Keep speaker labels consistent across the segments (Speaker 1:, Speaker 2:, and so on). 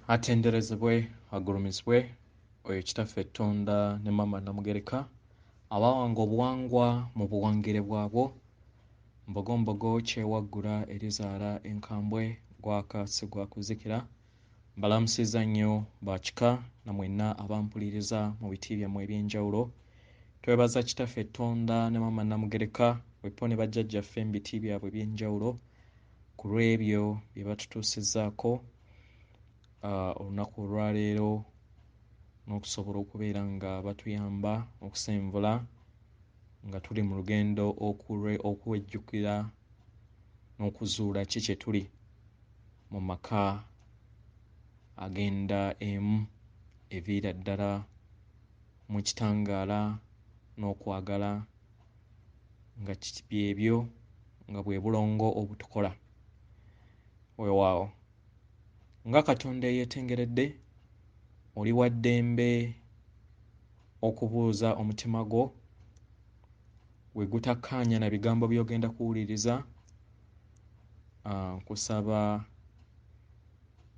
Speaker 1: Atenderezebwe agulumizibwe oyo kitaffe Tonda ne Mama Namugereka abawanga obuwangwa mu buwangire bwabwo mbogombogo kyewaggula erizaala enkambwe gwaka si gwakuzikira mbalamusiza nnyo bakika na mwenna abampuliriza mu biti byammwe eby'enjawulo twebaza kitaffe Tonda ne Mama Namugereka wepo ne bajjajjaffe mu biti byabwe eby'enjawulo ku lw'ebyo bye batutuusizzaako olunaku olwaleero n'okusobola okubeera nga batuyamba okusenvula nga tuli mu lugendo okuwejjukira n'okuzuula ki kye tuli mu maka agenda emu eviira ddala mu kitangaala n'okwagala nga byebyo nga bwe bulongo obutukola weewaawo nga Katonda eyeetengeredde oli wa ddembe okubuuza omutima gwo we gutakkaanya na bigambo by'ogenda kuwuliriza nkusaba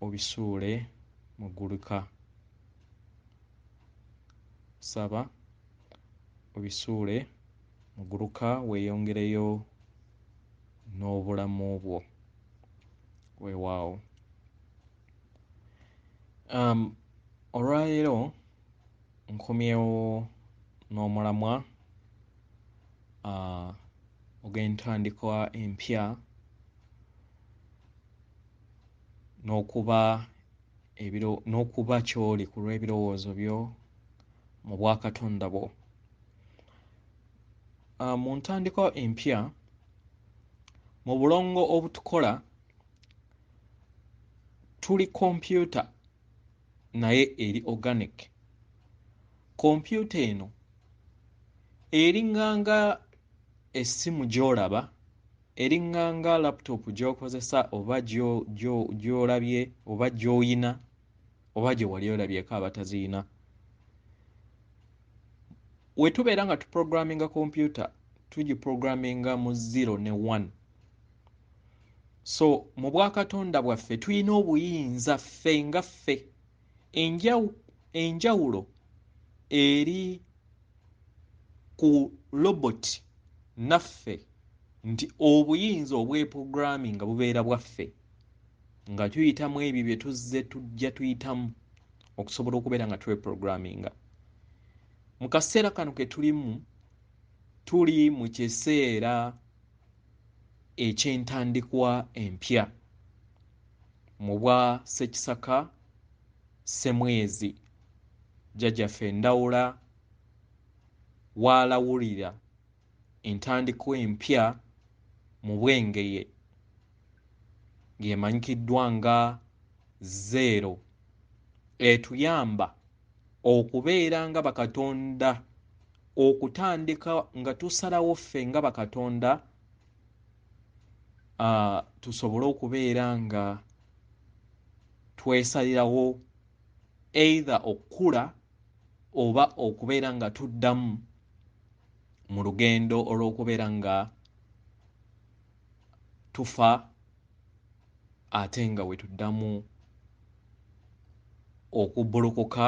Speaker 1: obisuule mu gguluka saba obisuule mu gguluka weeyongereyo n'obulamu bwo weewaawo olwaleero nkomyewo n'omulamwa ogw'entandikwa empya n'okuba Kyooli ku lw'ebirowoozo byo mu bwakatonda bwo mu ntandikwa empya mu bulongo obutukola tuli kompyuta naye eri organic. Kompyuta eno eringanga essimu gy'olaba eringanga laptop gy'okozesa oba gy'olabye oba gy'oyina oba gye wali olabyeko abataziyina we tubeera nga tuprogramminga kompyuta tugiprogramminga mu 0 ne 1 so mu bwakatonda bwaffe tulina obuyinza ffe nga ffe enjawulo eri ku robot naffe nti obuyinza obw'eprogramming bubeera bwaffe nga tuyitamu ebyo bye tuzze tujja tuyitamu okusobola okubeera nga tweprogramminga mu kaseera kano ke tulimu tuli mu kiseera eky'entandikwa empya mu bwa Ssekisaka Ssemwezi jjajjaffe Ndawula waalawulira entandikwa empya mu Bwengeye ng'emanyikiddwa nga zero etuyamba okubeera nga bakatonda okutandika nga tusalawo ffe nga bakatonda tusobole okubeera nga twesalirawo either okukula oba okubeera nga tuddamu mu lugendo olw'okubeera nga tufa ate nga we tuddamu okubbulukuka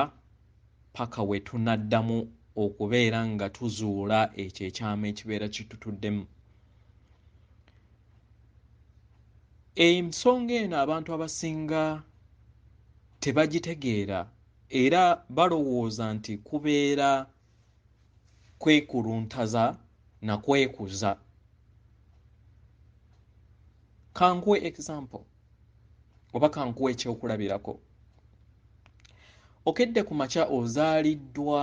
Speaker 1: paka we tunaddamu okubeera nga tuzuula ekyo ekyama ekibeera kitutuddemu ensonga eno abantu abasinga tebagitegeera era balowooza nti kubeera kwekuluntaza na kwekuza kankuwe example oba kankuwe ekyokulabirako okedde ku makya ozaaliddwa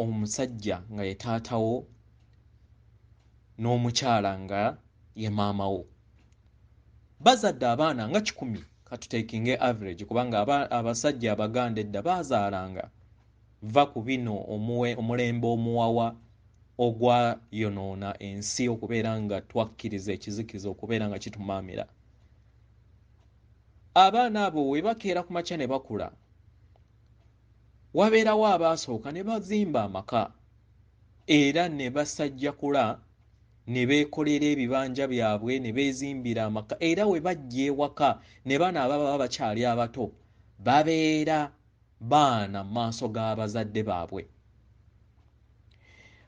Speaker 1: omusajja nga ye taatawo n'omukyala nga ye maamawo bazadde abaana nga 100 katuteekinge average kubanga abasajja abaganda edda baazaalanga va ku bino omulembe omuwawa ogwayonoona ensi okubeera nga twakkiriza ekizikiza okubeera nga kitumaamira abaana abo we bakeera ku makya ne bakula wabeerawo abaasooka ne bazimba amaka era ne basajjakula ne beekolera ebibanja byabwe ne beezimbira amaka era we bajja ewaka ne bana ababa bakyali abato babeera baana mu maaso g'abazadde baabwe.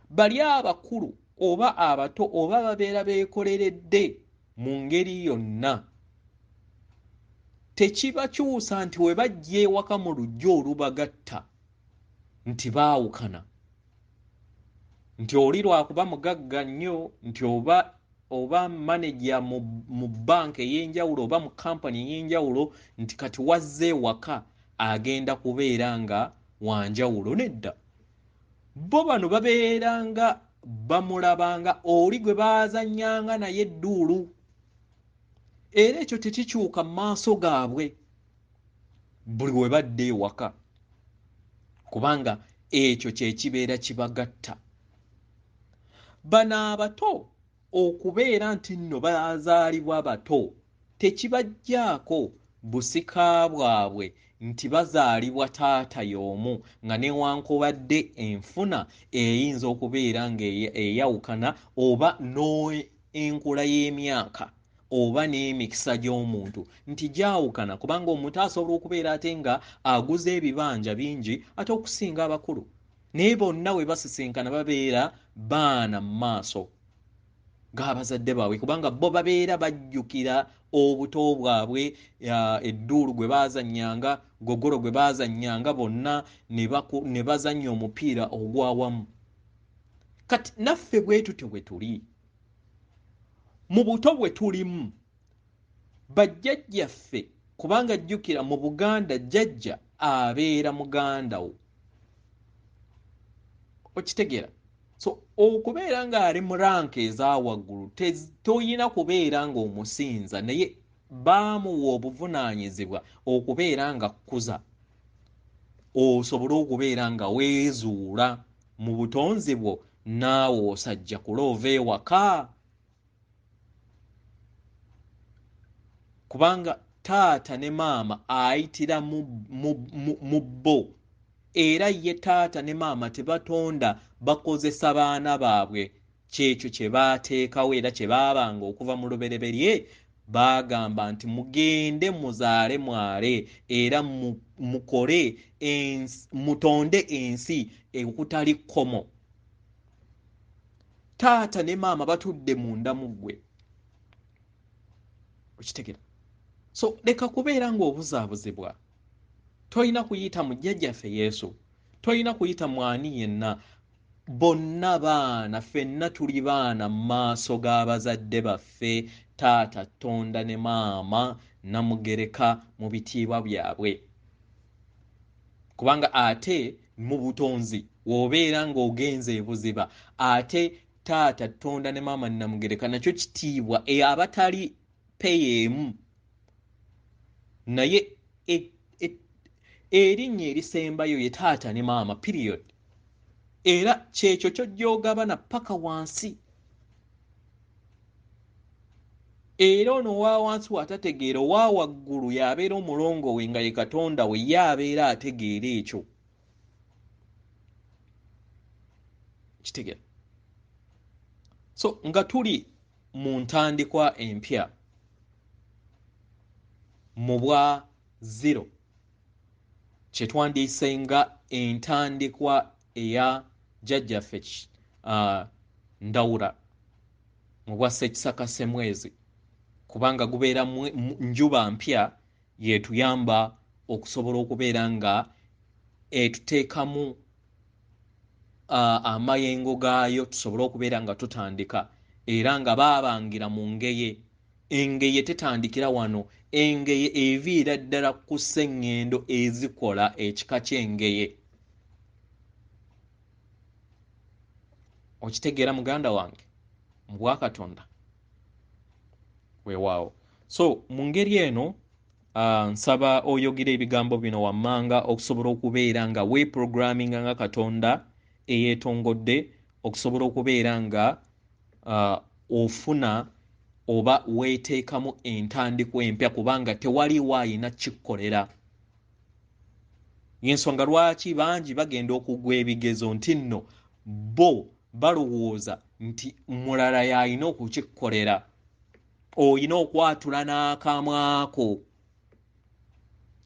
Speaker 1: Bali abakulu oba abato oba babeera beekoleredde mu ngeri yonna. Tekibakyusa nti we bajja ewaka mu lujja olubagatta nti baawukana, nti oli lwakuba mugagga nnyo, nti oba maneja mu banka ey'enjawulo oba mu kampani ey'enjawulo, nti kati wazze ewaka agenda kubeera nga wanjawulo. Nedda, bo bano babeeranga bamulabanga oli gwe baazannyanga naye edduulu, era ekyo tekikyuka mu maaso gaabwe buli we badde ewaka, kubanga ekyo kye kibeera kibagatta. Bano abato okubeera nti nno bazaalibwa bato tekibajjaako busika bwabwe nti bazaalibwa taata y'omu nga newankubadde enfuna eyinza okubeera nga eyawukana oba n'enkula y'emyaka oba n'emikisa gy'omuntu nti gyawukana, kubanga omuntu asobola okubeera ate nga aguza ebibanja bingi ate okusinga abakulu, naye bonna we basisinkana babeera baana mu maaso g'abazadde baabwe, kubanga bo babeera bajjukira obuto bwabwe, edduulu gwe baazannyanga, gogoro gwe baazannyanga, bonna ne bazannya omupiira ogwawamu. Kati naffe bwe tutyo bwe tuli mu buto bwe tulimu. Bajjajjaffe, kubanga jjukira mu Buganda jjajja abeera muganda wo, okitegeera? So okubeera ng'ali mu ranka ezaawaggulu toyina kubeera ng'omusinza, naye baamuwa obuvunaanyizibwa okubeera nga kkuza, osobole okubeera nga weezuula mu butonzi bwo, naawe osajja kuloova ewaka. Kubanga taata ne maama ayitira mu bo, era ye taata ne maama tebatonda bakozesa baana baabwe kyekyo kye baateekawo era kye baabanga okuva mu lubereberye. Baagamba nti mugende muzaale mwale era mukole mutonde ensi okutali kkomo. Taata ne maama batudde munda mu ggwe, okitegera? So leka kubeera ng'obuzaabuzibwa. Toyina kuyita mu jjajjaffe Yesu, toyina kuyita mwani yenna. Bonna baana, ffenna tuli baana mu maaso g'abazadde baffe, taata Tonda ne maama Namugereka mu bitiibwa byabwe. Kubanga ate mu butonzi w'obeera ng'ogenze ebuziba, ate taata Tonda ne maama Namugereka nakyo kitiibwa abatali peyeemu, naye erinnya erisembayo ye taata ne maama period. Era kyekyo ky'ojjogabana paka wansi. Era ono wa wansi watategeera, owa waggulu y'abeera omulongo we nga ye Katonda we, ye abeera ategeera ekyo. Kitegeera? So nga tuli mu ntandikwa empya mu bwa 0 kye twandiyise nga entandikwa eya jjajjaffe Ndawula mu bwa Ssekisaka Ssemwezi, kubanga gubeera njuba mpya yeetuyamba okusobola okubeera nga etuteekamu amayengo gaayo tusobole okubeera nga tutandika, era nga baabangira mu ngeye. Engeye tetandikira wano, engeye eviira ddala ku sseŋŋendo ezikola ekika ky'engeye. Okitegeera muganda wange mu bwa Katonda weewaawo. So mu ngeri eno nsaba oyogera ebigambo bino wammanga okusobola okubeera nga weeprogramminga nga Katonda eyeetongodde, okusobola okubeera nga ofuna oba weeteekamu entandikwa empya, kubanga tewaliwo ayina kikkolera. Y'ensonga lwaki bangi bagenda okugwa ebigezo nti nno bo balowooza nti mulala yalina okukikkolera, olina okwatula n'akamwako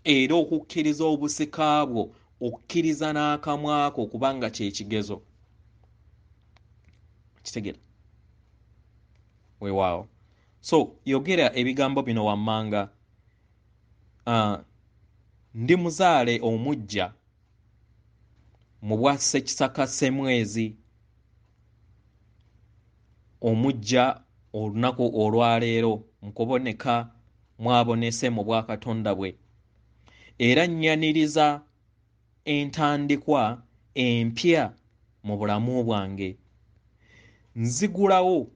Speaker 1: era okukkiriza obusika bwo, okukkiriza n'akamwako kubanga kyekigezo. Kitegera weewaawo. So yogera ebigambo bino wammanga. Ndi muzaale omujja mu bwa Ssekisaka Ssemwezi, omujja olunaku olwaleero nkuboneka mwabonese mu bwa Katonda bwe, era nnyaniriza entandikwa empya mu bulamu bwange. Nzigulawo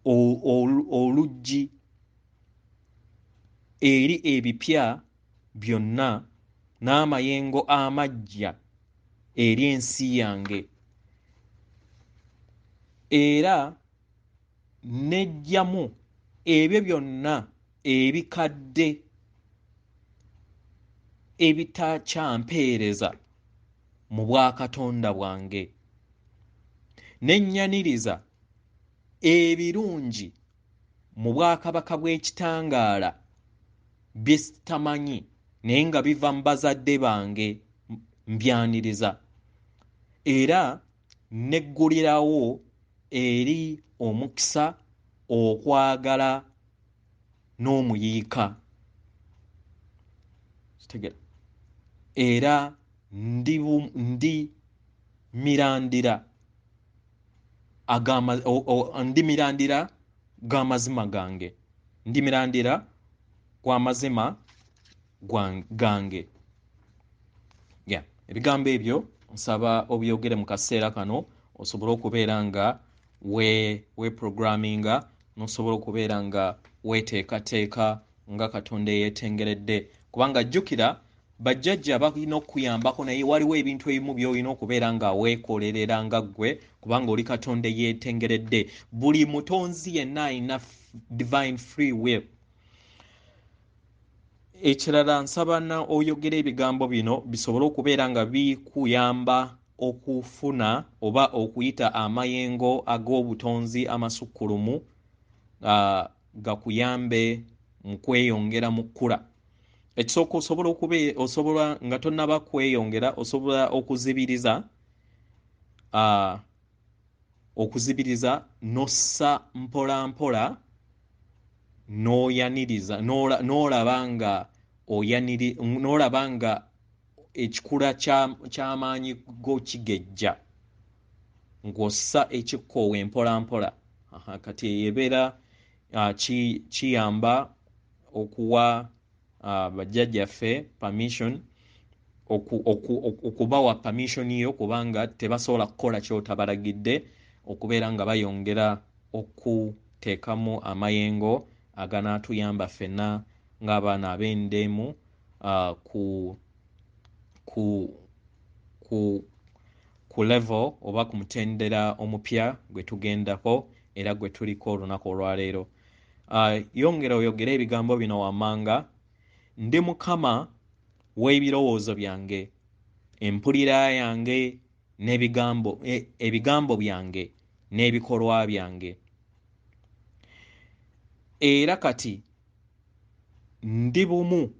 Speaker 1: oluggi eri ebipya byonna n'amayengo amaggya eri ensi yange, era nejjamu ebyo byonna ebikadde ebitakyampeereza mu bwakatonda bwange, nennyaniriza ebirungi mu bwakabaka bw'ekitangaala bye sitamanyi naye nga biva mu bazadde bange, mbyaniriza, era neggulirawo eri omukisa, okwagala n'omuyiika. Kitegera. Era ndi mirandira ndi mirandira g'amazima gange, ndi mirandira gw'amazima gange. Ebigambo ebyo nsaba obyogere mu kaseera kano osobole okubeera nga weprogramminga, n'osobola okubeera nga weteekateeka nga Katonda yeetengeredde, kubanga jjukira bajjajja balina okuyambako, naye waliwo ebintu ebimu by'olina okubeera nga weekolerera nga ggwe, kubanga oli Katonda yeetengeredde. Buli mutonzi yenna alina divine free will. Ekirala nsaba na oyogera ebigambo bino bisobole okubeera nga bikuyamba okufuna oba okuyita amayengo ag'obutonzi amasukkulumu, gakuyambe mu kweyongera mu kkula. Ekisooka osobola nga tonnaba kweyongera, osobola okuzibiriza n'ossa mpola mpola n'oyaniriza, n'olaba nga ekikula ky'amaanyi go kigejja, ng'ossa ekikkoowa empola mpola. Kati ebeera kiyamba okuwa bajjajjaffe permission, okubawa permission yo, kubanga tebasobola kukola ky'otabalagidde, okubeera nga bayongera okuteekamu amayengo aganaatuyamba ffenna ng'abaana ab'endeemu ku level oba ku mutendera omupya gwe tugendako era gwe tuliko olunaku olwaleero. Yongera oyogere ebigambo bino wammanga. Ndi Mukama w'ebirowoozo byange, empulira yange ebigambo byange n'ebikolwa byange. Era kati ndi bumu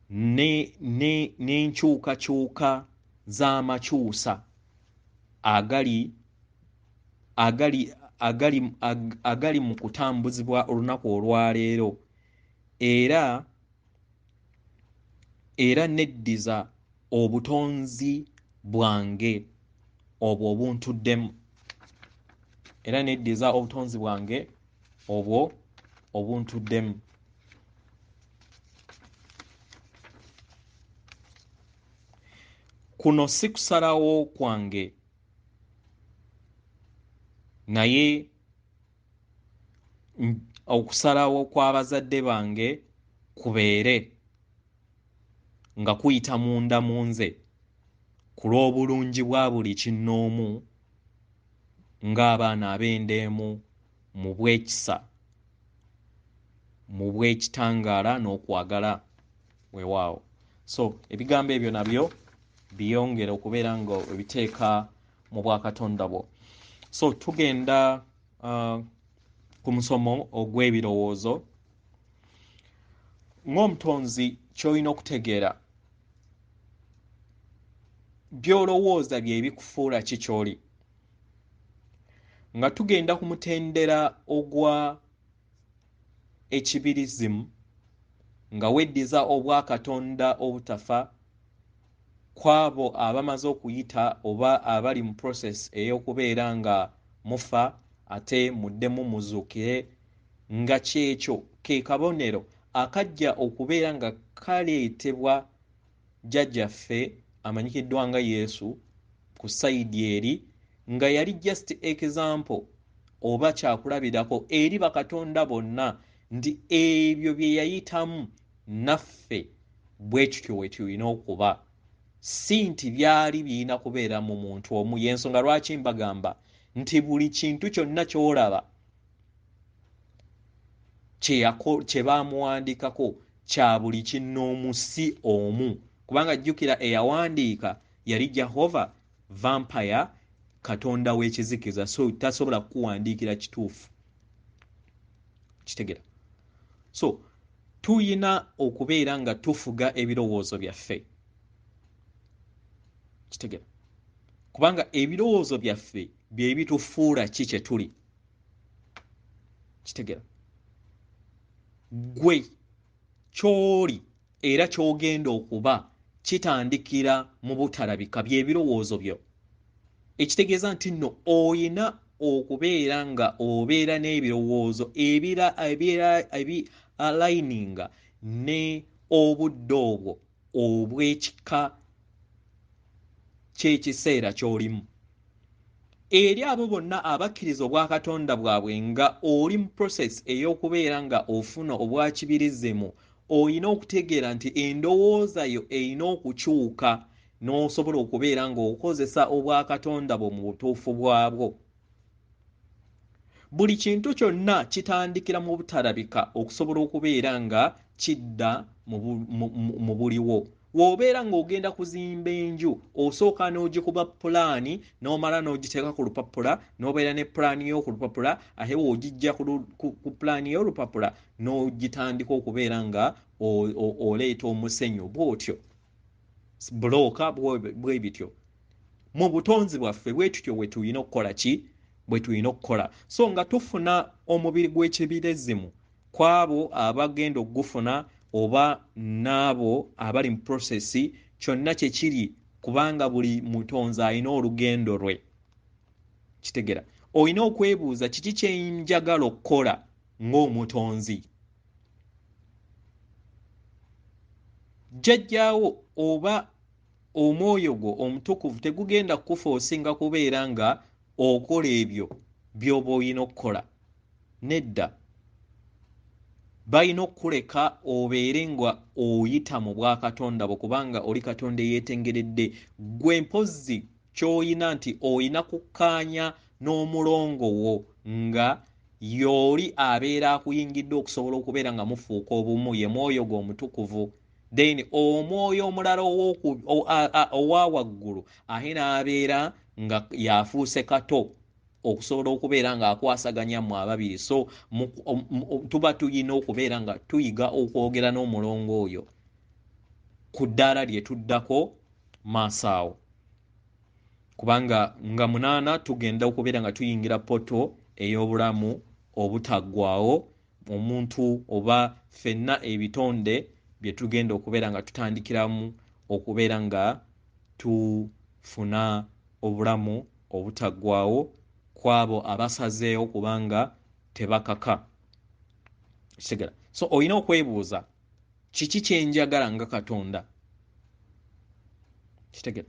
Speaker 1: n'enkyukakyuka z'amakyusa agali mu kutambuzibwa olunaku olwaleero, era neddiza obutonzi bwange obwo obuntuddemu, era neddiza obutonzi bwange obwo obuntuddemu. Kuno si kusalawo kwange, naye okusalawo kw'abazadde bange kubeere nga kuyita munda mu nze ku lw'obulungi bwa buli kinnoomu ng'abaana ab'endeemu mu bwekisa, mu bw'ekitangaala n'okwagala weewaawo. So ebigambo ebyo nabyo biyongere okubeera nga ebiteeka mu bwakatonda bwo. So tugenda ku musomo ogw'ebirowoozo. Ng'omutonzi ky'olina okutegeera, by'olowooza bye bikufuula ki ky'oli. Nga tugenda ku mutendera ogwa ekibirizimu, nga weddiza obwakatonda obutafa kw'abo abamaze okuyita oba abali mu process ey'okubeera nga mufa ate muddemu muzuukire, nga kyekyo ke kabonero akajja okubeera nga kaleetebwa jjajjaffe amanyikiddwa nga Yesu ku sayidi eri, nga yali just example oba kyakulabirako eri bakatonda bonna nti ebyo bye yayitamu naffe bwe tutyo bwe tulina okuba, si nti byali birina kubeera mu muntu omu. Y'ensonga lwaki mbagamba nti buli kintu kyonna ky'olaba kye baamuwandiikako kya buli kinnoomu si omu, kubanga jjukira eyawandiika yali Jehova vampire, katonda w'ekizikiza, so tasobola kukuwandiikira kituufu. Kitegera? So tuyina okubeera nga tufuga ebirowoozo byaffe. Kitegera? Kubanga ebirowoozo byaffe bye bitufuula ki kye tuli. Kitegera? Gwe ky'oli era ky'ogenda okuba kitandikira mu butalabika by'ebirowoozo byo. Ekitegeeza nti nno oyina okubeera nga obeera n'ebirowoozo aligninga ne obudde obwo obw'ekika ky'ekiseera ky'olimu. Eri abo bonna abakkiriza obwakatonda bwabwe nga oli mu process ey'okubeera nga ofuna obwakibirizimu, oyina okutegeera nti endowooza yo erina okukyuka n'osobola okubeera ng'okozesa obwakatonda bwo mu butuufu bwabwo. Buli kintu kyonna kitandikira mu butalabika okusobola okubeera nga kidda mu buliwo. W'obeera ng'ogenda kuzimba enju, osooka n'ogikuba pulaani n'omala n'ogiteeka ku lupapula, n'obeera ne pulaani yo ku lupapula, ate w'ogijja ku pulaani y'olupapula n'ogitandika okubeera nga oleeta omusenyu bw'otyo, bulooka bwe bityo. Mu butonzi bwaffe bwe tutyo bwe tulina okukola ki? Bwe tulina okukola. So nga tufuna omubiri gw'ekibirizimu kw'abo abagenda okugufuna oba n'abo abali mu prosesi, kyonna kye kiri kubanga buli mutonzi alina olugendo lwe. Kitegera? Olina okwebuuza kiki kye njagala okukola ng'omutonzi. Jjajjaawo oba omwoyo gwo omutukuvu tegugenda kukufoosinga kubeera nga okola ebyo by'oba olina okukola. Nedda. Balina okukuleka obeere nga oyita mu bwakatonda bwo kubanga oli katonda eyeetengeredde. Gwe mpozzi ky'olina nti olina kukkaanya n'omulongo wo nga y'oli abeera akuyingidde okusobola okubeera nga mufuuka obumu, ye mwoyo gwo omutukuvu. Then omwoyo omulala owa waggulu ate n'abeera nga yafuuse kato okusobola okubeera nga akwasaganya mu ababiri. So tuba tuyina okubeera nga tuyiga okwogera n'omulongo oyo ku ddaala lye tuddako maaso awo, kubanga nga 8 tugenda okubeera nga tuyingira poto ey'obulamu obutaggwaawo. Omuntu oba ffenna ebitonde bye tugenda okubeera nga tutandikiramu okubeera nga tufuna obulamu obutaggwaawo kw'abo abasazeewo kubanga tebakaka. Kitegera? So olina okwebuuza kiki kye njagala nga katonda. Kitegera?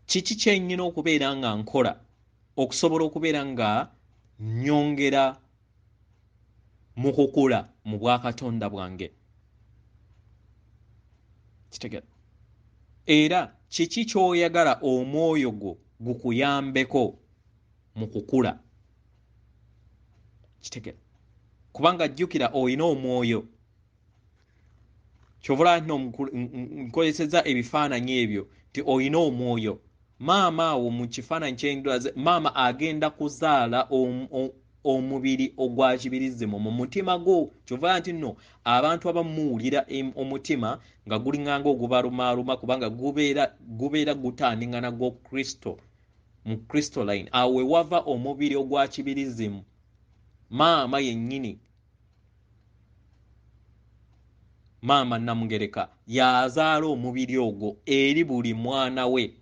Speaker 1: Kiki kye nnyina okubeera nga nkola okusobola okubeera nga nnyongera mu kukula mu bwakatonda bwange. Kitegera? Era kiki ky'oyagala omwoyo gwo gukuyambeko mu kukula. Kitegera? Kubanga jjukira olina omwoyo. kyovula nno nkozesezza ebifaananyi ebyo nti olina omwoyo. Maama awo mu kifaananyi ky'endwaze, maama agenda kuzaala omubiri ogwa kibirizimu mu mutima gwo. Kyovula nti nno abantu abamu muwulira omutima nga gulinganga ogubalumaaluma kubanga gubeera gutandingana gwo Kristo mu Kristo line. Awo we wava omubiri ogwa kibirizimu. Maama yennyini, maama Namugereka yazaala omubiri ogwo eri buli mwana we.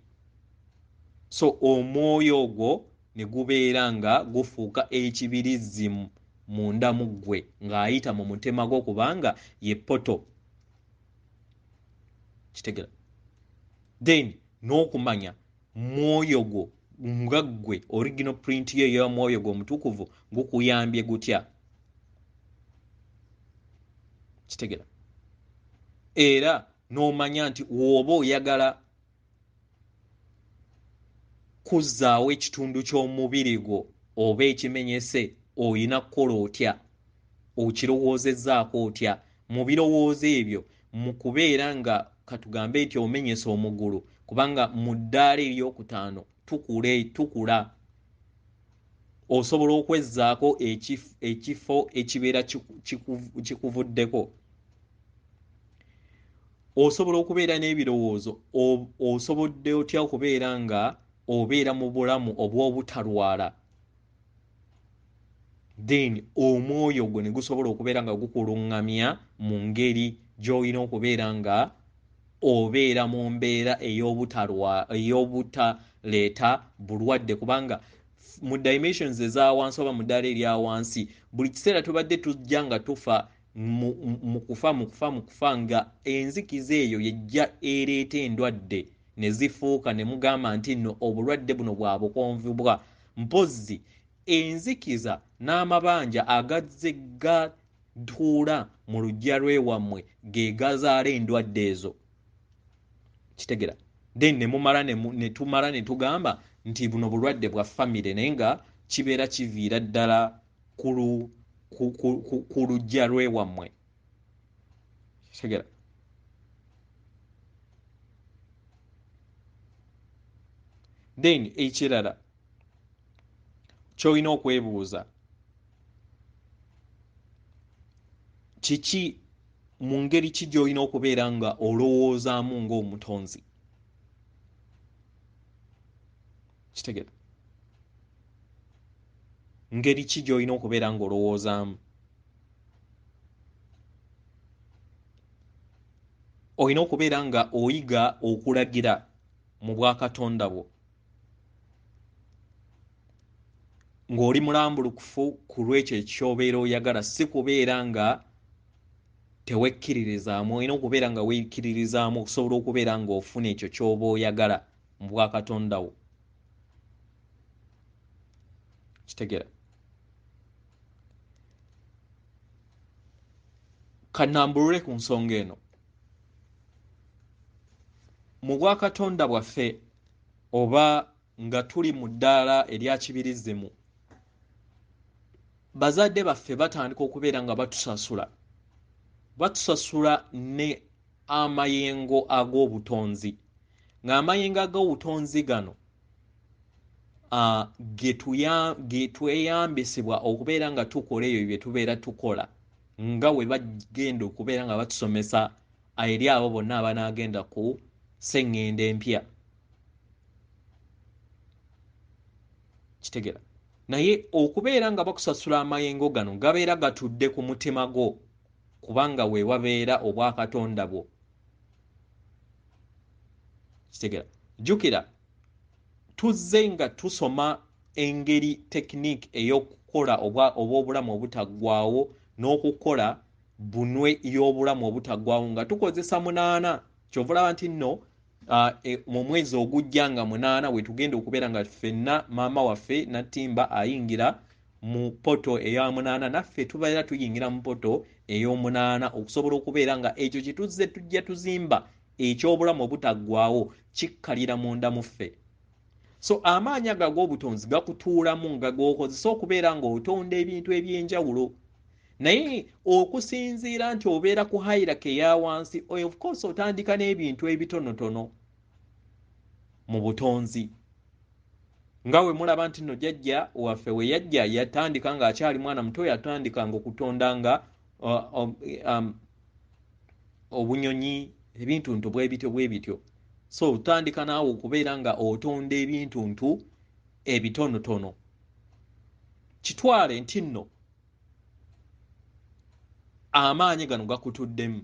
Speaker 1: So omwoyo ogwo ne gubeera nga gufuuka ekibirizimu munda mu ggwe ng'ayita mu mutima gwo kubanga ye poto. Kitegera? Then n'okumanya mwoyo gwo nga ggwe original print ye ya mwoyo gwo omutukuvu gukuyambye gutya. Kitegera? Era n'omanya nti woba oyagala kuzzaawo ekitundu ky'omubiri gwo oba ekimenyese, oyina kukola otya, okirowoozezzaako otya. Mu birowoozo ebyo mu kubeera nga katugambe nti omenyese omugulu, kubanga mu ddaala eryokutaano tukula, osobola okwezzaako ekifo ekibeera kikuvuddeko. Osobola okubeera n'ebirowoozo, osobodde otya okubeera nga obeera mu bulamu obw'obutalwala. Then omwoyo gwo ne gusobola okubeera nga gukuluŋŋamya mu ngeri gy'olina okubeera nga obeera mu mbeera ey'obutaleeta bulwadde, kubanga mu dimensions eza wansi oba mu ddaala erya wansi buli kiseera tubadde tujja nga tufa mu kufa nga enzikiza eyo yejja ereeta endwadde ne zifuuka ne mugamba nti nno obulwadde buno bwa bukonvubwa. Mpozzi enzikiza n'amabanja agazze gatuula mu luggya lw'ewammwe ge gazaala endwadde ezo. Kitegera? Then ne tumala ne tugamba nti buno bulwadde bwa famire naye nga kibeera kiviira ddala ku luggya lw'ewammwe. Kitegera? Then ekirala ky'olina okwebuuza, kiki mu ngeri ki gy'olina okubeera nga olowoozaamu ng'omutonzi? Kitegera? Ngeri ki gy'olina okubeera nga olowoozaamu? Olina okubeera nga oyiga okulagira mu bwakatonda bwo, ng'oli mulambulukufu ku lw'ekyo ekyobeera oyagala, si kubeera nga tewekkiririzaamu. Olina okubeera nga wekkiririzaamu okusobola okubeera nga ofuna ekyo ky'oba oyagala mu bwakatonda wo. Kitegera? Kanambulule ku nsonga eno. Mu bwakatonda bwaffe oba nga tuli mu ddaala erya kibirizimu, bazadde baffe batandika okubeera nga batusasula ne amayengo ag'obutonzi, ng'amayengo ag'obutonzi gano ge tweyambisibwa okubeera nga tukola ebyo bye tubeera tukola, nga we bagenda okubeera nga batusomesa eri abo bonna abanaagenda ku sseŋŋenda empya. Kitegera? Naye okubeera nga bakusasula amayengo gano gabeera gatudde ku mutima gwo kubanga we wabeera obwakatonda bwo. Kitegera? Jjukira tuzze nga tusoma engeri tekiniki ey'okukola obw'obulamu obutaggwaawo n'okukola bunwe y'obulamu obutaggwaawo nga tukozesa 8. Kyovulaba nti nno mu mwezi ogujja nga 8 we tugenda okubeera nga ffenna maama waffe Natimba ayingira mu poto eya 8, naffe tubeera tuyingira mu poto ey'omunaana okusobola okubeera nga ekyo kye tuzze tujja tuzimba eky'obulamu obutaggwaawo kikkalira munda mu ffe. So amaanyi ago ag'obutonzi gakutuulamu nga g'okozesa okubeera ng'otonda ebintu eby'enjawulo. naye okusinziira nti obeera ku hierarchy ya wansi of course otandika n'ebintu ebitonotono mu butonzi nga we mulaba nti no jjajja waffe we yajja yatandika ng'akyali mwana muto yatandikanga okutondanga obunyonyi ebintuntu bwe bityo so otandika naawe okubeera nga otonda ebintuntu ebitonotono kitwale nti nno amaanyi gano gakutuddemu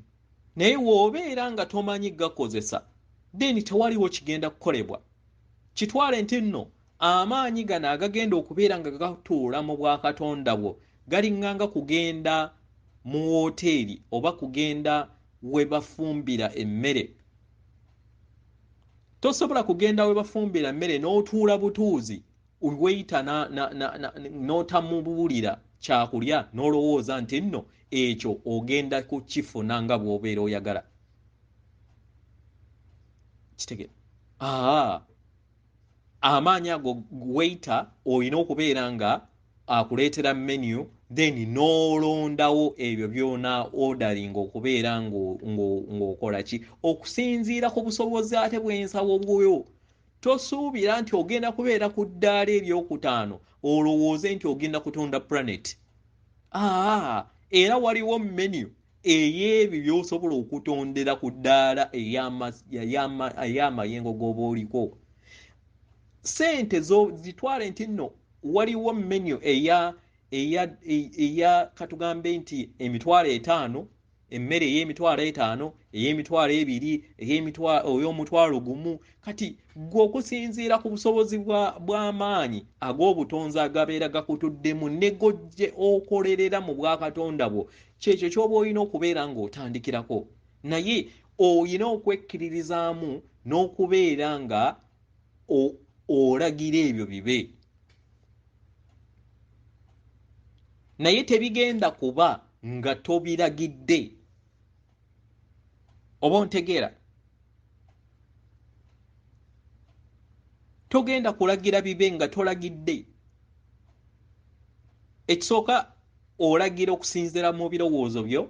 Speaker 1: naye w'obeera nga tomanyi gakozesa then tewaliwo kigenda kukolebwa kitwale nti nno amaanyi gano agagenda okubeera nga gatuula mu bwakatonda bwo galinganga kugenda mu woteeri oba kugenda we bafumbira emmere tosobola kugenda we bafumbira emmere n'otuula butuuzi weyita n'otamubuulira kyakulya n'olowooza nti nno ekyo ogenda kukifuna nga bw'obeera oyagala kitegere amaanyi ago weyita olina okubeera nga akuleetera menu then n'olondawo ebyo byona ordering okubeera ng'okola ki okusinziira ku busobozi ate bw'ensawo bwoyo tosuubira nti ogenda kubeera ku ddaala eryokutaano olowooze nti ogenda kutunda planet era waliwo menu ey'ebyo by'osobola okutondera ku ddaala ey'amayengo g'oba oliko sente zitwale nti nno waliwo menu eya katugambe nti emitwalo 5 emmere ey'emitwalo 5 ey'emitwalo 2 ey'omutwalo 1 kati gwe okusinziira ku busobozi bw'amaanyi ag'obutonzi agabeera gakutuddemu ne gojje okolerera mu bwakatonda bwo kyekyo ky'oba olina okubeera ng'otandikirako naye olina okwekkiririzaamu n'okubeera nga olagira ebyo bibe naye tebigenda kuba nga tobiragidde oba ontegeera togenda kulagira bibe nga tolagidde ekisooka olagira okusinziira mu birowoozo byo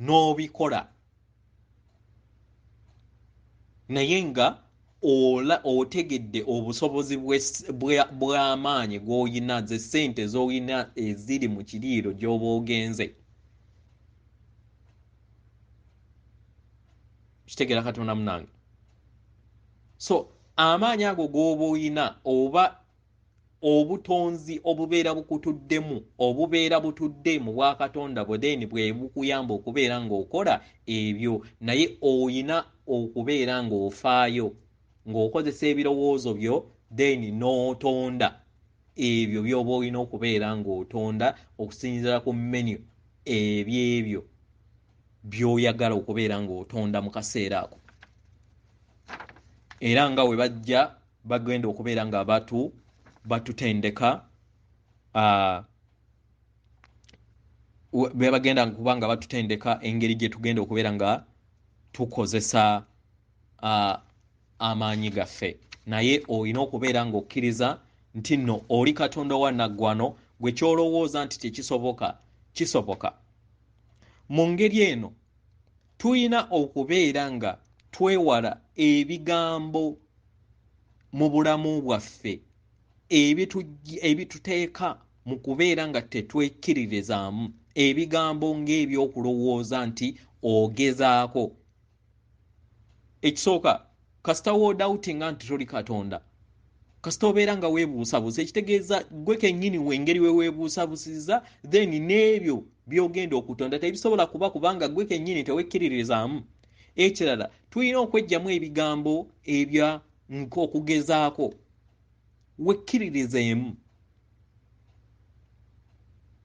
Speaker 1: n'obikola naye nga otegedde obusobozi bw'amaanyi g'olina ze ssente z'olina eziri mu kiriiro gy'oba ogenze kitegeera katonda munange so amaanyi ago g'oba olina oba obutonzi obubeera bukutuddemu obubeera butudde mu bwakatonda bwo then bwe bukuyamba okubeera ng'okola ebyo naye olina okubeera ng'ofaayo ng'okozesa ebirowoozo byo then n'otonda ebyo by'oba olina okubeera ng'otonda okusinziira ku menu ebyebyo by'oyagala okubeera ng'otonda mu kaseera ako era nga we bajja bagenda okubeera nga batutendeka bagenda kuba nga batutendeka engeri gye tugenda okubeera nga tukozesa amaanyi gaffe naye olina okubeera ng'okkiriza nti nno oli katonda wa naggwano gwe kyolowooza nti tekisoboka kisoboka mu ngeri eno tulina okubeera nga twewala ebigambo mu bulamu bwaffe ebituteeka mu kubeera nga tetwekkiririzaamu ebigambo ng'ebyokulowooza nti ogezaako ekisooka kasita woodawutinga nti toli katonda kasita obeera nga weebuusabuusa ekitegeeza gwe kennyini wengeri we weebuusabuusiza then n'ebyo byogenda okutonda tebisobola kubanga gwe kennyini tewekkiririzaamu ekirala tulina okweggyamu ebigambo ebya nk'okugezaako wekkiririzeemu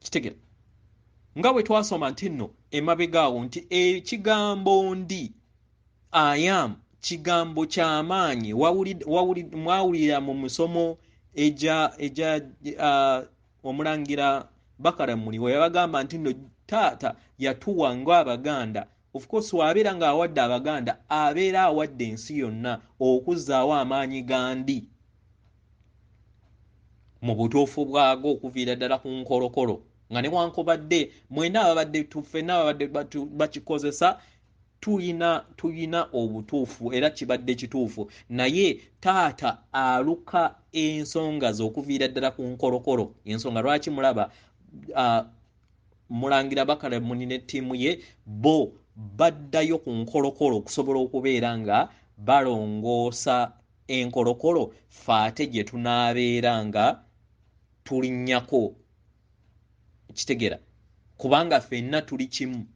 Speaker 1: kitegeera nga bwe twasoma nti nno emabegaawo nti ekigambo ndi ayamu kigambo ky'amaanyi mwawulira mu musomo eja omulangira Bakaramuli we yabagamba nti nno taata yatuwa ng'Abaganda of course wabeera ng'awadde Abaganda abeera awadde ensi yonna okuzzaawo amaanyi gandi mu butuufu bwago okuviira ddala ku nkolokolo nga newankubadde mwena ababadde tufenna ababadde bakikozesa tuyina obutuufu era kibadde kituufu, naye taata aluka ensonga z'okuviira ddala ku nkolokolo. Ensonga lwaki mulaba Mulangira Bakale Muni ne ttiimu ye bo baddayo ku nkolokolo okusobola okubeera nga balongoosa enkolokolo ffe ate gye tunaabeera nga tulinnyako. Kitegera kubanga ffenna tuli kimu.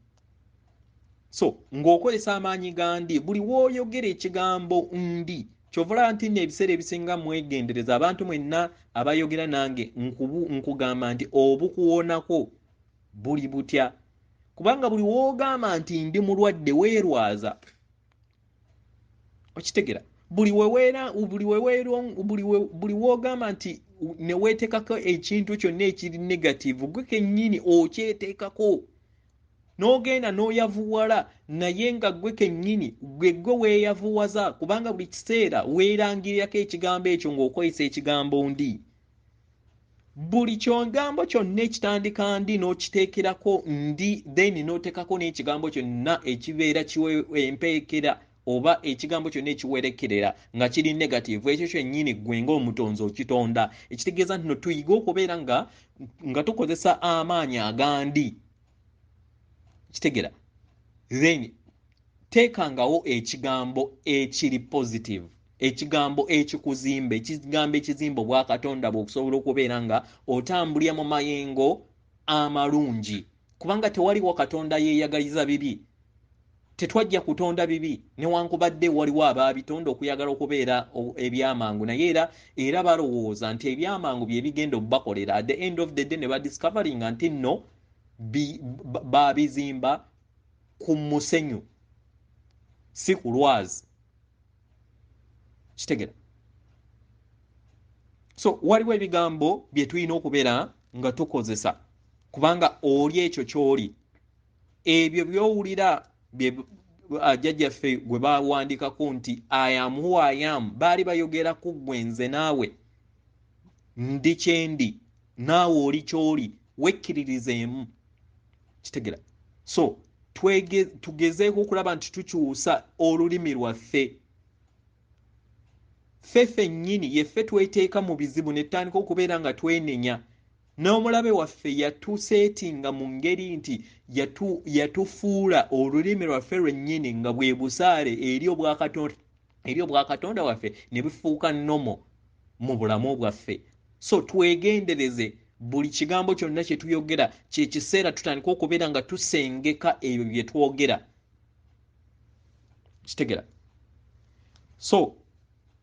Speaker 1: So ng'okozesa amaanyi gandi buli w'oyogera ekigambo ndi kyovula nti n'ebiseera ebisinga mwegendereza abantu mwenna abayogera nange nkugamba nti obukuwonako buli butya, kubanga buli w'ogamba nti ndi mulwadde weerwaza. Okitegera buli w'ogamba nti ne weeteekako ekintu kyonna ekiri negativu gwe kennyini okyeteekako n'ogenda n'oyavuwala naye nga gwe kennyini gwe weeyavuwaza, kubanga buli kiseera weerangirirako ekigambo ekyo ng'okozesa ekigambo ndi. Buli kyogambo kyonna ekitandika ndi n'okiteekerako ndi then n'oteekako n'ekigambo kyonna ekibeera empeekera oba ekigambo kyonna ekiwerekerera nga kiri negativu, ekyo kyennyini gwe ng'omutonzi okitonda. Ekitegeeza nti no tuyige okubeera nga tukozesa amaanyi agandi. Kitegera then teekangawo ekigambo ekiri positive, ekigambo ekikuzimba, ekigambo ekizimba obwa Katonda bw'okusobola okubeera nga otambulira mu mayengo amalungi, kubanga tewaliwo Katonda yeeyagaliza bibi. Tetwajja kutonda bibi newankubadde waliwo abaabitonda okuyagala okubeera ebyamangu, naye era balowooza nti ebyamangu bye bigenda okubakolera at the end of the day ne badiscovering nti nno babizimba ku musenyu si ku lwazi. Kitegera so waliwo ebigambo bye tulina okubeera nga tukozesa kubanga oli ekyo ky'oli. Ebyo by'owulira jjajjaffe gwe baawandikako nti I am who I am, baali bayogera ku ggwe nze naawe ndi kyendi naawe oli ky'oli, wekkiririzeemu. Kitegera so tugezeeko okulaba nti tukyusa olulimi lwaffe. Ffe ffennyini yeffe tweteeka mu bizibu ne tutandika okubeera nga twenenya. N'omulabe waffe yatuseetinga mu ngeri nti yatufuula olulimi lwaffe lwennyini nga bwe busaale eri obwakatonda waffe ne bifuuka nnomo mu bulamu bwaffe. So twegendereze buli kigambo kyonna kye tuyogera kye kiseera tutandika okubeera nga tusengeka ebyo bye twogera. Kitegera so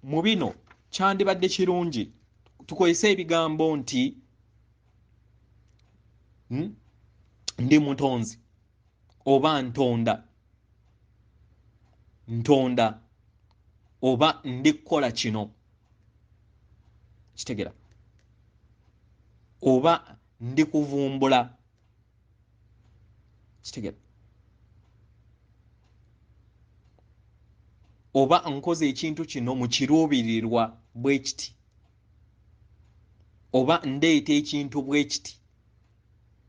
Speaker 1: mu bino kyandibadde kirungi tukozese ebigambo nti ndi mutonzi oba ntonda oba ndi kukola kino. Kitegera oba ndi kuvumbula. Kitegera oba nkoze ekintu kino mu kiruubirirwa bwe kiti oba ndeeta ekintu bwe kiti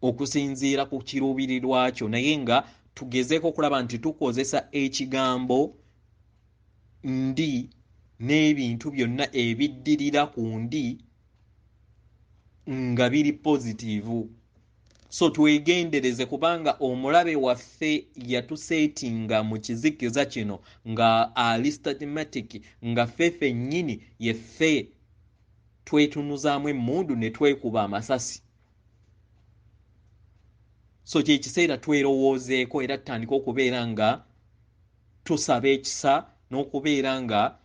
Speaker 1: okusinziira ku kiruubirirwa kyo, naye nga tugezeeko okulaba nti tukozesa ekigambo ndi n'ebintu byonna ebiddirira ku ndi nga biri pozitiivu. So twegendereze kubanga omulabe waffe yatuseetinga mu kizikiza kino nga alistatic nga ffe ffennyini yeffe twetunuzaamu emmundu ne twekuba amasasi. So kye kiseera twerowoozeeko era tutandika okubeera nga tusaba ekisa n'okubeera nga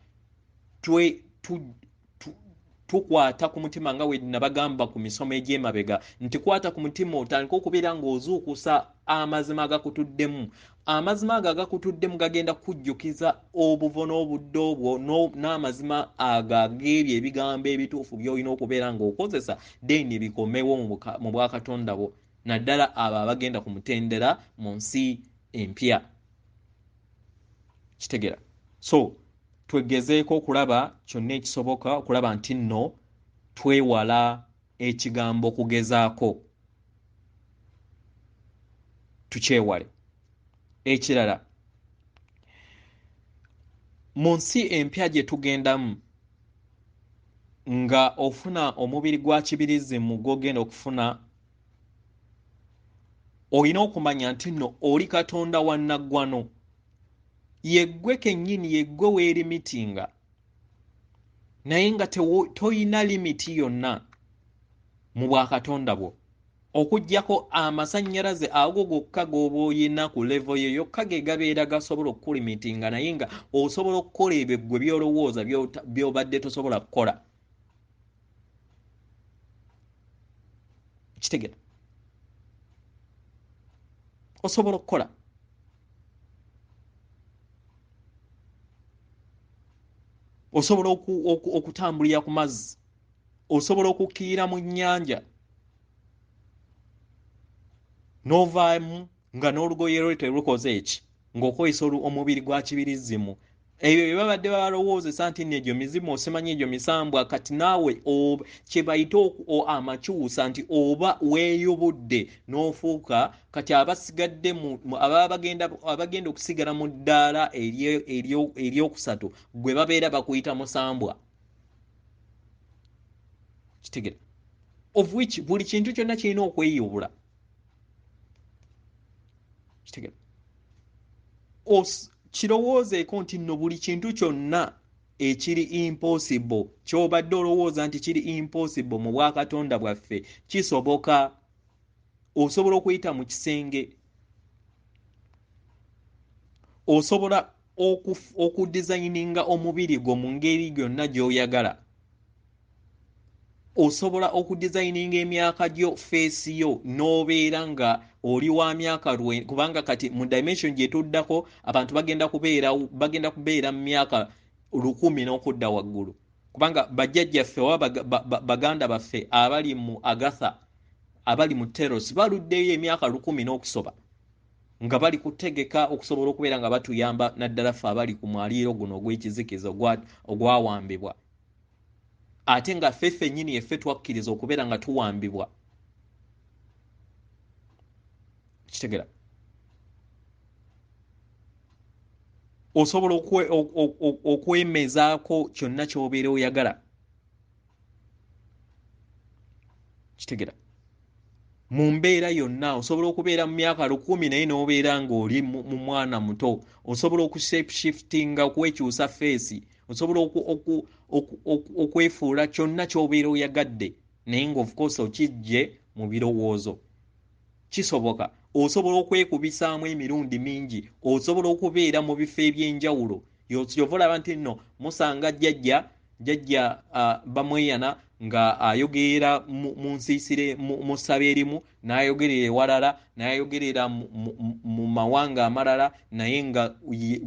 Speaker 1: tukwata ku mutima nga we nabagamba ku misomo egy'emabega nti kwata ku mutima otandika okubeera ng'ozuukusa amazima agakutuddemu. Amazima ago agakutuddemu gagenda kujjukiza obuvo n'obudde obwo n'amazima ago ag'ebyo ebigambo ebituufu by'olina okubeera ng'okozesa then bikomewo mu bwakatonda bwo, naddala abo abagenda ku mutendera mu nsi empya. Kitegera so twegezeeko okulaba kyonna ekisoboka okulaba nti nno twewala ekigambo kugezaako. tukyewale. Ekirala, mu nsi empya gye tugendamu nga ofuna omubiri gwa kibirizimu gw'ogenda okufuna, olina okumanya nti nno oli Katonda wa nnaggwano. Yeggwe kennyini, yeggwe weerimitinga, naye nga toyina limiti yonna mu bwakatonda bwo, okuggyako amasannyalaze ago gokka g'oba oyina ku levo yo yokka ge gabeera gasobola okukulimitinga, naye nga osobola okukola ebyo ggwe by'olowooza by'obadde tosobola kukola. Kitegera? Osobola okukola. Osobola okutambulira ku mazzi, osobola okukkirira mu nnyanja n'ovaamu nga n'olugoye lwe terukoze eki, ng'okozesa omubiri gwa kibirizimu. Ebyo bye babadde balowoozesa nti negyo mizimu, osimanyi egyo misambwa, kati naawe kye bayita amakyusa, nti oba weeyubudde n'ofuuka kati abasigadde abagenda okusigala mu ddaala eryokusatu gwe babeera bakuyita musambwa. Kitegera? Of which buli kintu kyonna kirina okweyubula. Kitegera? Kirowoozeeko nti nno buli kintu kyonna ekiri impossible, ky'obadde olowooza nti kiri impossible mu bwakatonda bwaffe, kisoboka. Osobola okuyita mu kisenge, osobola okudizayininga omubiri gwo mu ngeri gyonna gy'oyagala, osobola okudizayininga emyaka gyo, feesi yo, n'obeera nga oli wa myaka 20, kubanga kati mu dimension gye tuddako abantu bagenda kubeera mu myaka 1000 n'okudda waggulu, kubanga bajjajjaffe oba baganda baffe abali mu Agatha, abali mu Teros baluddeyo emyaka 1000 n'okusoba, nga bali kutegeka okusobola okubeera nga batuyamba naddala ffe abali ku mwaliiro guno ogw'ekizikiza ogwawambibwa, ate nga ffe nnyini effe twakkiriza okubeera nga tuwambibwa. Kitegera? Osobola okwemezaako kyonna ky'obeera oyagala. Kitegera? Mu mbeera yonna osobola okubeera mu myaka 1000 naye n'obeera ng'oli mu mwana muto. Osobola okushiftinga, okwekyusa feesi, osobola okwefuula kyonna ky'obeera oyagadde, naye nga of course okijje mu birowoozo. Kisoboka. Osobola okwekubisaamu emirundi mingi, osobola okubeera mu bifo eby'enjawulo. Ky'ova olaba nti nno musanga jjajja bamweyana nga ayogerera mu nsiisire mu ssabo erimu, n'ayogerera ewalala, n'ayogerera mu mawanga amalala, naye nga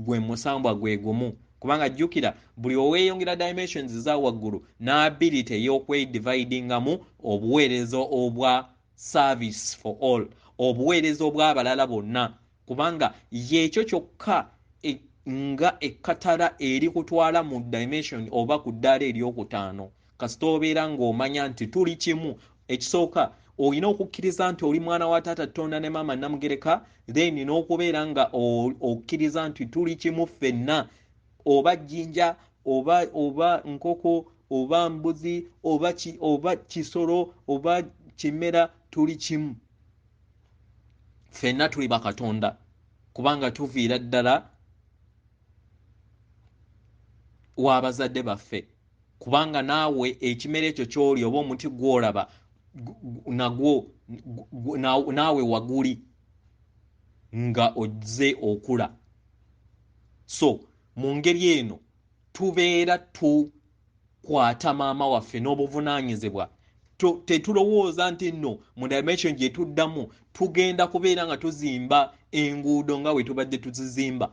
Speaker 1: gwe musambwa gwe gumu. Kubanga jjukira, buli oweeyongera dimensions za waggulu n'ability ey'okwedividingamu obuweereza obwa service for all, obuweereza obw'abalala bonna, kubanga y'ekyo kyokka nga ekkatala eri kutwala mu dimension oba ku ddaala eryokutaano. Kasita obeera ng'omanya nti tuli kimu. Ekisooka, olina okukkiriza nti oli mwana wa taata Tonda ne maama Namugereka, then n'okubeera nga okkiriza nti tuli kimu ffenna, oba jjinja, oba nkoko, oba mbuzi, oba kisolo, oba kimera, tuli kimu. Ffenna tuli bakatonda, kubanga tuviira ddala w'abazadde baffe, kubanga naawe ekimera ekyo ky'oli oba omuti gw'olaba nagwo naawe waguli nga ozze okula. So mu ngeri eno tubeera tukwata maama waffe n'obuvunaanyizibwa. Tetulowooza nti nno mu dimension gye tuddamu tugenda kubeera nga tuzimba enguudo nga bwe tubadde tuzizimba,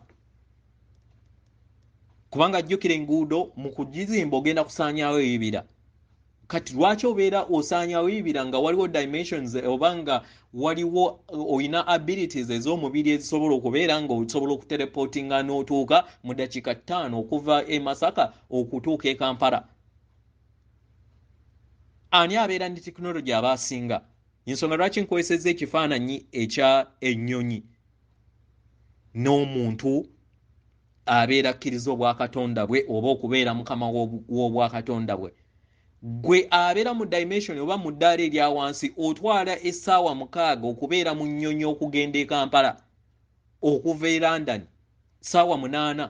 Speaker 1: kubanga jjukira enguudo mu kugizimba ogenda kusaanyaawo ebibira. Kati lwaki obeera osaanyaawo ebibira nga waliwo dimensions oba nga waliwo oyina abilities ez'omubiri ezisobola okubeera nga osobola okuteleportinga n'otuuka mu dakiika 5 okuva e Masaka okutuuka e Kampala? Ani abeera ne technology aba asinga? ensonga lwaki nkozesezza ekifaananyi ekya ennyonyi n'omuntu abeera akkiriza obwakatonda bwe oba okubeera mukama w'obwakatonda bwe. Gwe abeera mu dimension oba mu ddaala erya wansi otwala essaawa 6 okubeera mu nnyonyi okugenda e Kampala okuva e London ssaawa 8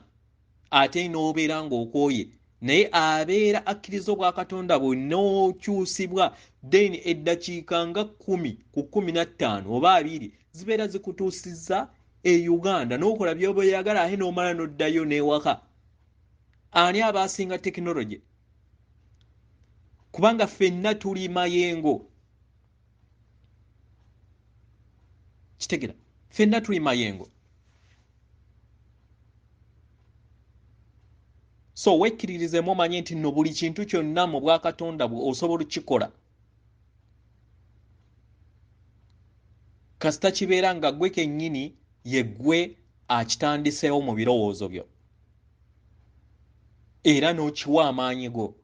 Speaker 1: ate n'obeera ng'okooye, naye abeera akkiriza obwakatonda bwe n'okyusibwa then eddakiika nga 10 ku 15 oba 20 zibeera zikutuusizza e Uganda n'okola by'oba oyagala ate n'omala n'oddayo n'ewaka. Ani aba asinga tekinologi? Kubanga ffenna tuli mayengo. Kitegera, ffenna tuli mayengo. So wekkiririzemu omanye nti nno buli kintu kyonna mu bwakatonda bwe osobola okukikola. Kasita kibeera nga ggwe kennyini ye ggwe akitandiseewo mu birowoozo byo. Era n'okiwa amaanyi go.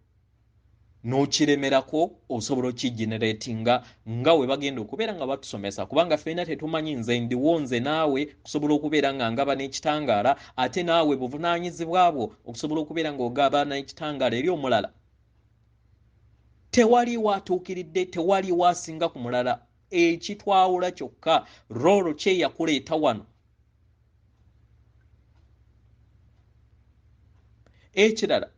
Speaker 1: N'okiremerako osobola okigeneratinga nga we bagenda okubeera nga batusomesa, kubanga ffenna tetumanyi nze ndiwo nze naawe kusobola okubeera nga ngaba n'ekitangaala ate naawe buvunaanyizibwa bwo okusobola okubeera ng'ogaba n'ekitangaala eri omulala. Tewali watuukiridde, tewali wasinga ku mulala. Ekitwawula kyokka roolo kye yakuleeta wano. Ekirala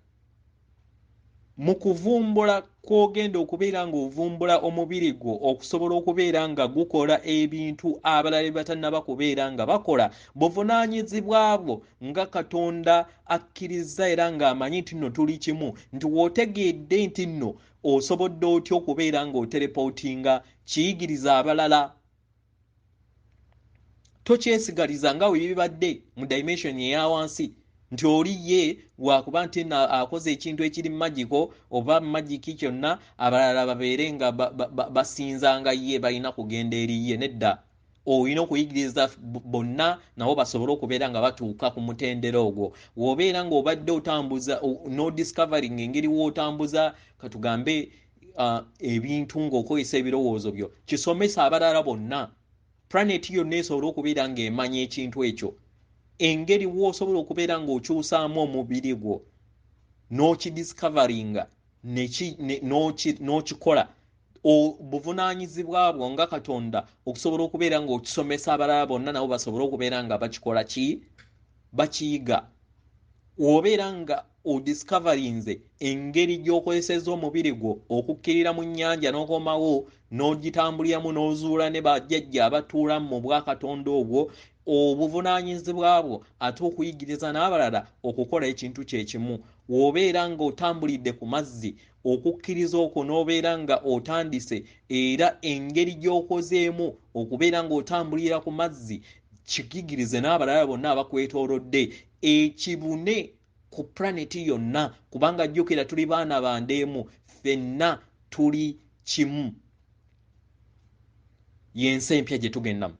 Speaker 1: mu kuvumbula kw'ogenda okubeera ng'ovumbula omubiri gwo okusobola okubeera nga gukola ebintu abalala batannaba kubeera nga bakola, buvunaanyizibwa bwo nga Katonda akkiriza era ng'amanyi nti nno tuli kimu, nti w'otegedde nti nno osobodde otya okubeera ng'oterepootinga kiyigiriza abalala. Tokyesigaliza nga we bibadde mu dimension eya wansi nti oli ye wakuba nti akoze ekintu ekiri magiko oba magiki kyonna abalala babeere nga basinzanga ye balina kugenda eri ye. Nedda, olina okuyigiriza bonna nabo basobole okubeera nga batuuka ku mutendera ogwo. W'obeera ng'obadde otambuza no discovering engeri w'otambuza katugambe ebintu ng'okozesa ebirowoozo byo, kisomesa abalala bonna. Planet yonna esobola okubeera ng'emanya ekintu ekyo. Engeri w'osobola okubeera ng'okyusaamu omubiri gwo n'okidiscoveringa n'okikola buvunaanyizibwa bwo nga Katonda okusobola okubeera ng'okisomesa abalala bonna nabo basobole okubeera nga bakikola bakiyiga. W'obeera nga odiscoverinze engeri gy'okozesezza omubiri gwo okukkirira mu nnyanja n'okomawo n'ogitambuliramu n'ozuula ne bajjajja abatuula mu bwakatonda obwo, obuvunaanyizibwa bwo ate okuyigiriza n'abalala okukola ekintu kye kimu. W'obeera ng'otambulidde ku mazzi, okukkiriza okwo n'obeera nga otandise era engeri gy'okozeemu okubeera ng'otambulira ku mazzi kiyigirize n'abalala bonna abakwetoolodde, ekibune ku planeti yonna, kubanga jjukira tuli baana ba ndeemu, ffenna tuli kimu. Y'ensi empya gye tugendamu.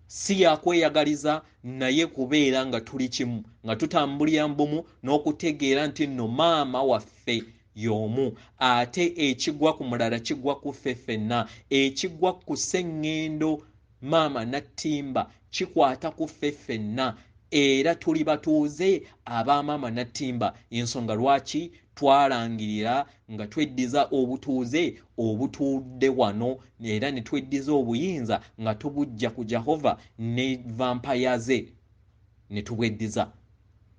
Speaker 1: Si yakweyagaliza naye kubeera nga tuli kimu, nga tutambulira mbumu n'okutegeera nti nno maama waffe y'omu, ate ekigwa ku mulala kigwa ku ffe ffenna. Ekigwa ku sseŋŋendo maama Nattimba kikwata ku ffe ffenna, era tuli batuuze ab'amaama Nattimba. Ensonga lwaki twalangirira nga tweddiza obutuuze obutuudde wano era ne tweddiza obuyinza nga tubujja ku Jehova ne vampaya ze ne tubweddiza.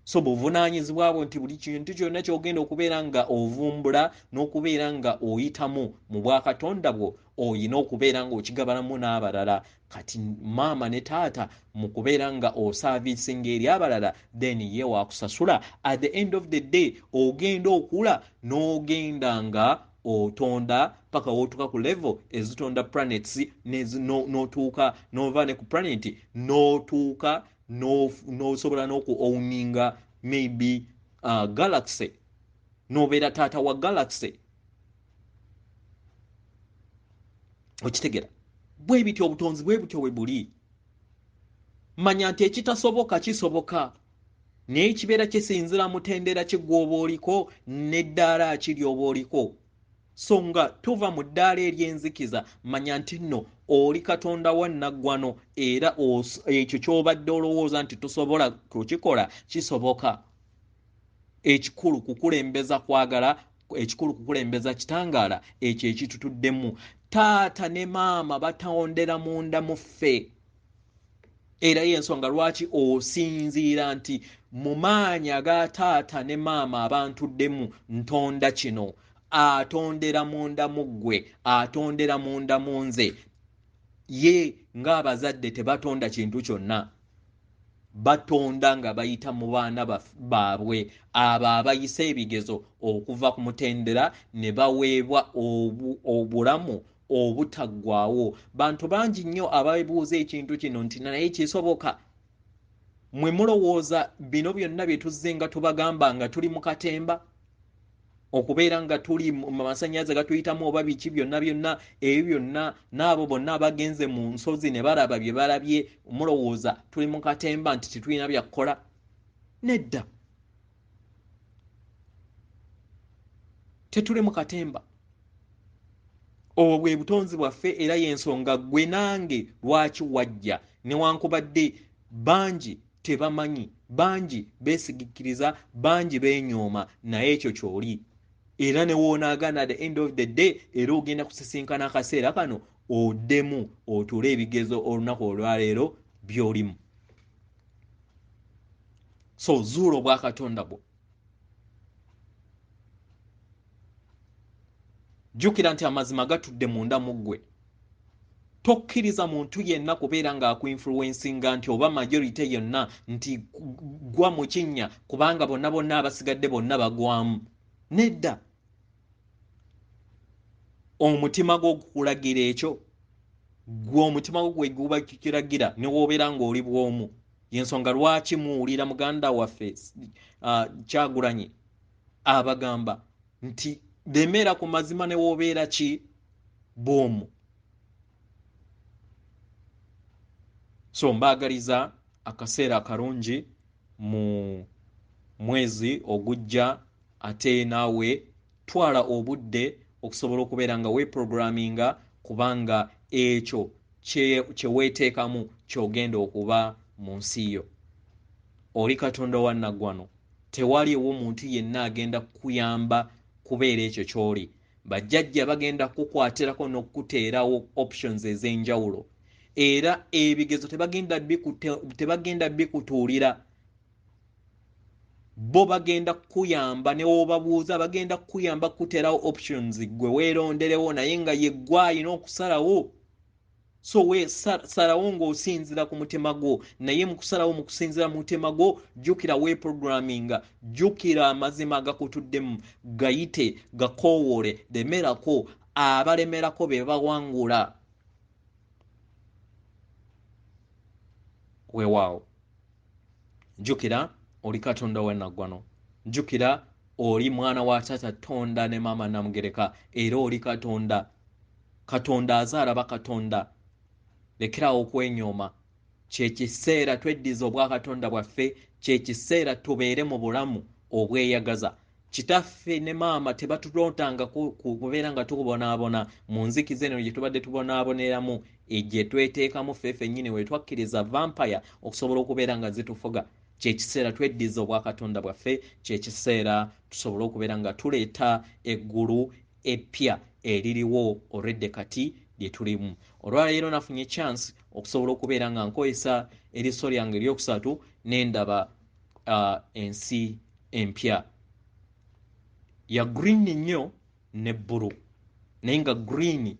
Speaker 1: So buvunaanyizibwa bwo nti buli kintu kyonna ky'ogenda okubeera nga ovumbula n'okubeera nga oyitamu mu bwakatonda bwo oyina okubeera ng'okigabanamu n'abalala. Kati maama ne taata mu kubeera nga osaaviisinga eri abalala, then ye waakusasula. At the end of the day ogenda okula n'ogenda nga otonda paka w'otuuka ku level ezitonda planets n'otuuka n'ova ne ku planet n'otuuka n'osobola n'oku-owninga maybe galaxy, n'obeera taata wa galaxy. Okitegera? Bwe bityo obutonzi bwe butyo bwe buli. Manya nti ekitasoboka kisoboka, n'ekibeera kisinzira mutendera ki gw'oba oliko n'eddaala kiri oba oliko. so nga tuva mu ddaala ery'enzikiza manya nti nno oli katonda wa naggwano era ekyo ky'obadde olowooza nti tosobola kukikola kisoboka. Ekikulu kukulembeza kwagala, ekikulu kukulembeza kitangaala, ekyo ekitutuddemu. Taata ne maama batondera munda mu ffe. Era y'ensonga lwaki osinziira nti mu maanyi aga taata ne maama abantuddemu ntonda kino, atondera munda mu ggwe, atondera munda mu nze. Ye ng'abazadde tebatonda kintu kyonna, batonda nga bayita mu baana baabwe abo abayisa ebigezo okuva ku mutendera ne baweebwa obulamu obutaggwaawo. Bantu bangi nnyo ababuuza ekintu kino nti naye kisoboka. Mwe mulowooza bino byonna bye tuzze nga tubagamba nga tuli mu katemba, okubeera nga tuli mu masannyalaze gatuyitamu oba biki byonna ebyo byonna n'abo bonna abagenze mu nsozi ne balaba bye balabye, mulowooza tuli mu katemba nti tetulina byakukola? Nedda, tetuli mu katemba. Obwo bwe butonzi bwaffe, era y'ensonga gwe nange lwaki wajja newankubadde bangi tebamanyi, bangi beesigikiriza, bangi beenyooma, naye ekyo ky'oli. Era ne woonaagana at the end of the day era ogenda kusisinkana akaseera kano oddemu otuule ebigezo olunaku olwaleero by'olimu. So zuula obwakatonda bwo. Jjukira nti amazima gatudde munda mu ggwe. Tokkiriza muntu yenna kubeera ng'akuinfluencinga nti oba majority yonna nti gwa mu kinnya kubanga bonna abasigadde bonna bagwamu. Nedda. Omutima gwo gukulagira ekyo? Gwe omutima gwo gwe guba kikiragira ne woobeera ng'oli bw'omu. Y'ensonga lwaki muwulira muganda waffe Kyagulanyi abagamba nti lemera ku mazima ne woobeera ki bw'omu. So mbaagaliza akaseera akalungi mu mwezi ogujja, ate naawe twala obudde okusobola okubeera nga weeprogramminga, kubanga ekyo kye weeteekamu ky'ogenda okuba mu nsi yo. Oli katonda wa naggwano, tewaliwo muntu yenna agenda kukuyamba kubeera ekyo ky'oli. Bajjajja bagenda kukukwatirako n'okukuteerawo options ez'enjawulo, era ebigezo tebagenda bikutuulira. Bo bagenda kukuyamba ne wobabuuza, bagenda kukuyamba kukuteerawo options gwe weeronderewo, naye nga ye ggwe alina okusalawo. So we salawo ng'osinzira ku mutima gwo, naye mu kusalawo mu kusinzira mu mutima gwo jjukira weeprogramminga, jjukira amazima agakutuddemu, gayite, gakoowole, lemerako. Abalemerako be bawangula. Weewaawo, jjukira oli katonda wa naggwano, jjukira oli mwana wa taata tonda ne maama Namugereka, era oli katonda. Katonda azaala bakatonda. Lekerawo okwenyooma. Kyekiseera tweddiza obwakatonda bwaffe, kyekiseera tubeere mu bulamu obweyagaza. Kitaffe ne maama tebatulotanga kubeera nga tukubonaabona mu nzikiza eno gye tubadde tubonaaboneramu, gye tweteekamu ffeeffe nnyini we twakkiriza vampire okusobola okubeera nga zitufuga. Kyekiseera tweddiza obwakatonda bwaffe, kyekiseera tusobole okubeera nga tuleeta eggulu eppya eririwo olwedde kati lye tulimu. Olwaleero nafunye chance okusobola okubeera nga nkozesa eriiso lyange eryokusatu n'endaba ensi empya. Ya green nnyo ne bbulu, naye nga green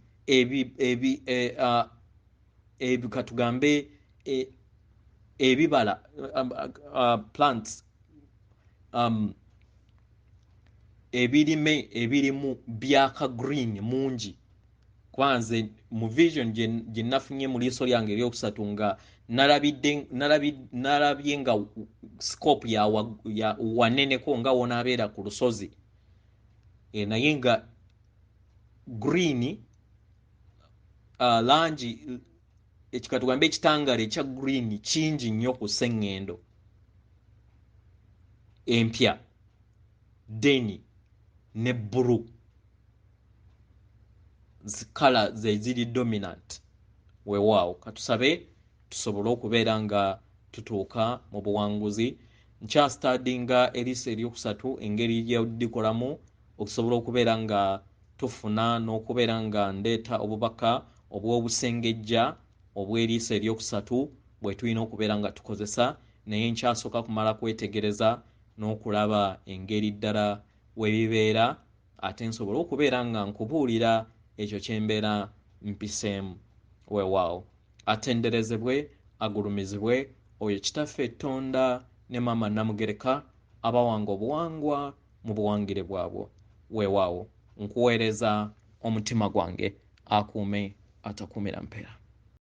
Speaker 1: katugambe ebibala plants ebirime ebirimu byaka green mungi. Kwanze mu vision gye nafunye mu liiso lyange eryokusatu nga nalabye nga scope ya waneneko nga wonaabeera ku lusozi, naye nga green langi ekikatugambe ekitangaala ekya green kingi nnyo ku sseŋŋendo empya, deni ne bbulu. zikala ze ziri dominant weewaawo katusabe tusobole okubeera nga tutuuka mu buwanguzi nkyastadinga eriiso eryokusatu engeri gyedikolamu okusobola okubeera nga tufuna n'okubeera nga ndeeta obubaka obw'obusengejja obw'eriiso eryokusatu bwe tulina okubeera nga tukozesa naye nkyasooka kumala kwetegereza n'okulaba engeri ddala webibeera ate nsobole okubeera nga nkubuulira ekyo kyembeera mpiseemu weewaawo atenderezebwe agulumizibwe oyo kitaffe Tonda ne maama Namugereka abawanga obuwangwa mu buwangire bwabwe weewaawo nkuweereza omutima gwange akuume atakuumira mpera.